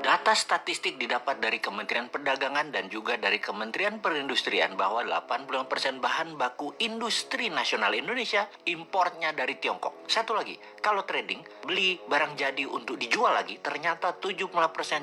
Data statistik didapat dari Kementerian Perdagangan dan juga dari Kementerian Perindustrian bahwa 80% bahan baku industri nasional Indonesia importnya dari Tiongkok. Satu lagi, kalau trading, beli barang jadi untuk dijual lagi, ternyata 70%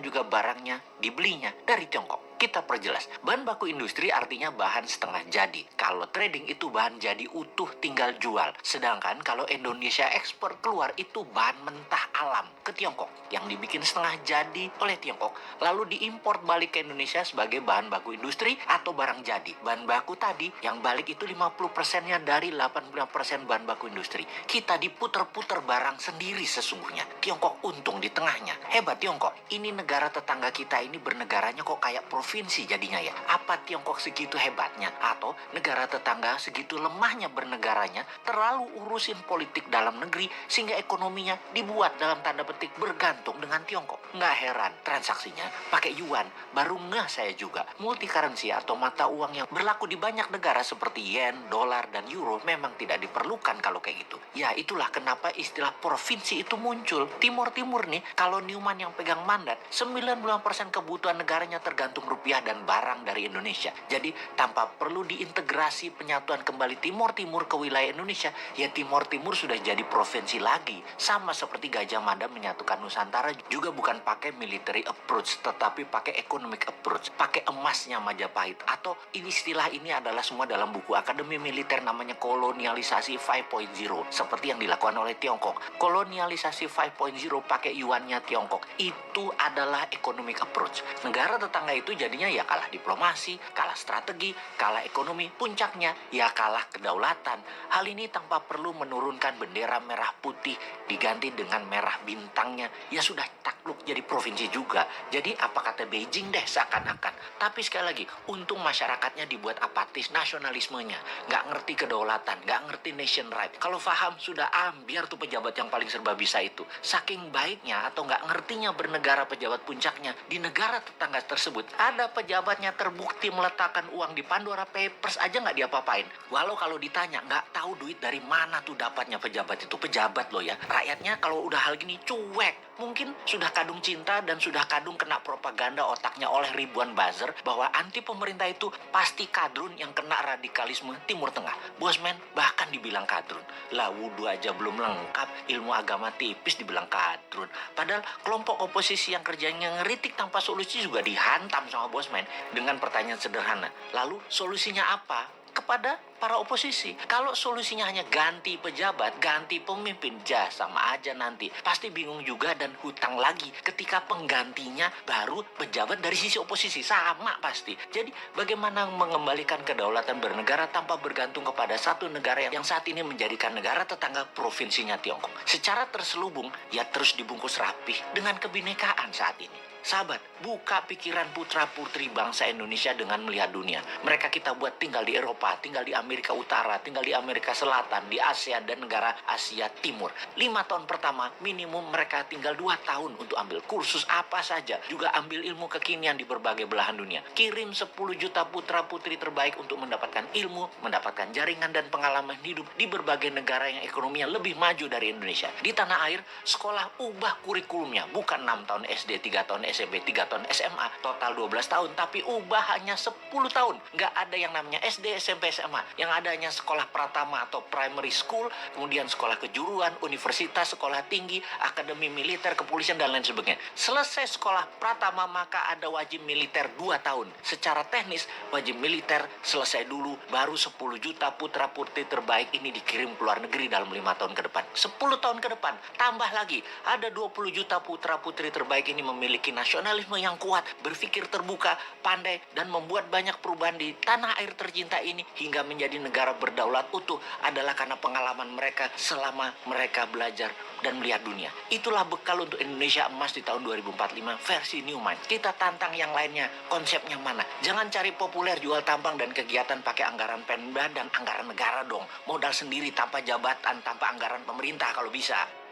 juga barangnya dibelinya dari Tiongkok. Kita perjelas, bahan baku industri artinya bahan setengah jadi. Kalau trading itu bahan jadi utuh tinggal jual. Sedangkan kalau Indonesia ekspor keluar itu bahan mentah alam ke Tiongkok yang dibikin setengah jadi oleh Tiongkok, lalu diimpor balik ke Indonesia sebagai bahan baku industri atau barang jadi. Bahan baku tadi yang balik itu 50%-nya dari 80% bahan baku industri. Kita diputer-puter barang sendiri sesungguhnya. Tiongkok untung di tengahnya. Hebat Tiongkok. Ini negara tetangga kita ini bernegaranya kok kayak provinsi jadinya ya. Apa Tiongkok segitu hebatnya? Atau negara tetangga segitu lemahnya bernegaranya, terlalu urusin politik dalam negeri sehingga ekonominya dibuat dalam tanda petik bergantung dengan Tiongkok. Nggak heran transaksinya pakai yuan. Baru ngeh saya juga. Multi currency atau mata uang yang berlaku di banyak negara seperti yen, dolar, dan euro memang tidak diperlukan kalau kayak gitu. Ya itulah kenapa istilah provinsi itu muncul. Timur-timur nih, kalau Newman yang pegang mandat, 90% kebutuhan negaranya tergantung rupiah dan barang dari Indonesia. Jadi tanpa perlu diintegrasi penyatuan kembali Timur-Timur ke wilayah Indonesia, ya Timur-Timur sudah jadi provinsi lagi. Sama seperti Gajah Mada menyatukan Nusantara juga bukan pakai military approach, tetapi pakai economic approach, pakai emasnya Majapahit. Atau istilah ini adalah semua dalam buku Akademi Militer, namanya kolonialisasi 5.0, seperti yang dilakukan oleh Tiongkok. Kolonialisasi 5.0 pakai yuannya Tiongkok. Itu adalah economic approach. Negara tetangga itu jadinya ya kalah diplomasi, kalah strategi, kalah ekonomi, puncaknya ya kalah kedaulatan. Hal ini tanpa perlu menurunkan bendera merah putih diganti dengan merah bintangnya, ya sudah takluk jadi provinsi juga. Jadi apa kata Beijing deh seakan-akan. Tapi sekali lagi, untung masyarakatnya dibuat apatis nasionalismenya, nggak ngerti kedaulatan, nggak ngerti nation right. Kalau paham sudah biar tuh pejabat yang paling serba bisa itu. Saking baiknya atau nggak ngertinya bernegara pejabat puncaknya, di negara tetangga tersebut ada pejabatnya terbukti meletakkan uang di Pandora Papers aja nggak diapa-apain. Walau kalau ditanya nggak tahu duit dari mana tuh dapatnya pejabat itu. Pejabat loh ya. Rakyatnya kalau udah hal gini cuek. Mungkin sudah kadung cinta dan sudah kadung kena propaganda otaknya oleh ribuan buzzer bahwa anti pemerintah itu pasti kadrun yang kena radikalisme Timur Tengah. Bosman bahkan dibilang kadrun. Lah wudhu aja belum lengkap, ilmu agama tipis dibilang kadrun. Padahal kelompok oposisi yang kerjanya ngeritik tanpa solusi juga dihantam sama Bosman dengan pertanyaan sederhana. Lalu solusinya apa? Kepada para oposisi. Kalau solusinya hanya ganti pejabat, ganti pemimpin, sama aja nanti. Pasti bingung juga dan hutang lagi ketika penggantinya baru pejabat dari sisi oposisi. Sama pasti. Jadi bagaimana mengembalikan kedaulatan bernegara tanpa bergantung kepada satu negara yang saat ini menjadikan negara tetangga provinsinya Tiongkok. Secara terselubung, ya terus dibungkus rapih dengan kebinekaan saat ini. Sahabat, buka pikiran putra-putri bangsa Indonesia dengan melihat dunia. Mereka kita buat tinggal di Eropa, tinggal di Amerika Utara, tinggal di Amerika Selatan, di Asia dan negara Asia Timur. 5 tahun pertama minimum mereka tinggal 2 tahun untuk ambil kursus apa saja. Juga ambil ilmu kekinian di berbagai belahan dunia. Kirim 10 juta putra-putri terbaik untuk mendapatkan ilmu, mendapatkan jaringan dan pengalaman hidup di berbagai negara yang ekonominya lebih maju dari Indonesia. Di tanah air, sekolah ubah kurikulumnya. Bukan 6 tahun SD, 3 tahun SMP, 3 tahun SMA, total 12 tahun, tapi ubah hanya 10 tahun. Nggak ada yang namanya SD, SMP, SMA. Yang adanya sekolah pratama atau primary school, kemudian sekolah kejuruan, universitas, sekolah tinggi, akademi militer, kepolisian, dan lain sebagainya. Selesai sekolah pratama, maka ada wajib militer 2 tahun. Secara teknis, wajib militer selesai dulu, baru 10 juta putra-putri terbaik ini dikirim ke luar negeri dalam 5 tahun ke depan. 10 tahun ke depan, tambah lagi, ada 20 juta putra-putri terbaik ini memiliki nasionalisme yang kuat, berpikir terbuka, pandai, dan membuat banyak perubahan di tanah air tercinta ini hingga menjadi negara berdaulat utuh adalah karena pengalaman mereka selama mereka belajar dan melihat dunia. Itulah bekal untuk Indonesia emas di tahun 2045 versi Newman. Kita tantang yang lainnya, konsepnya mana? Jangan cari populer, jual tampang dan kegiatan pakai anggaran Pemda dan anggaran negara dong. Modal sendiri tanpa jabatan, tanpa anggaran pemerintah kalau bisa.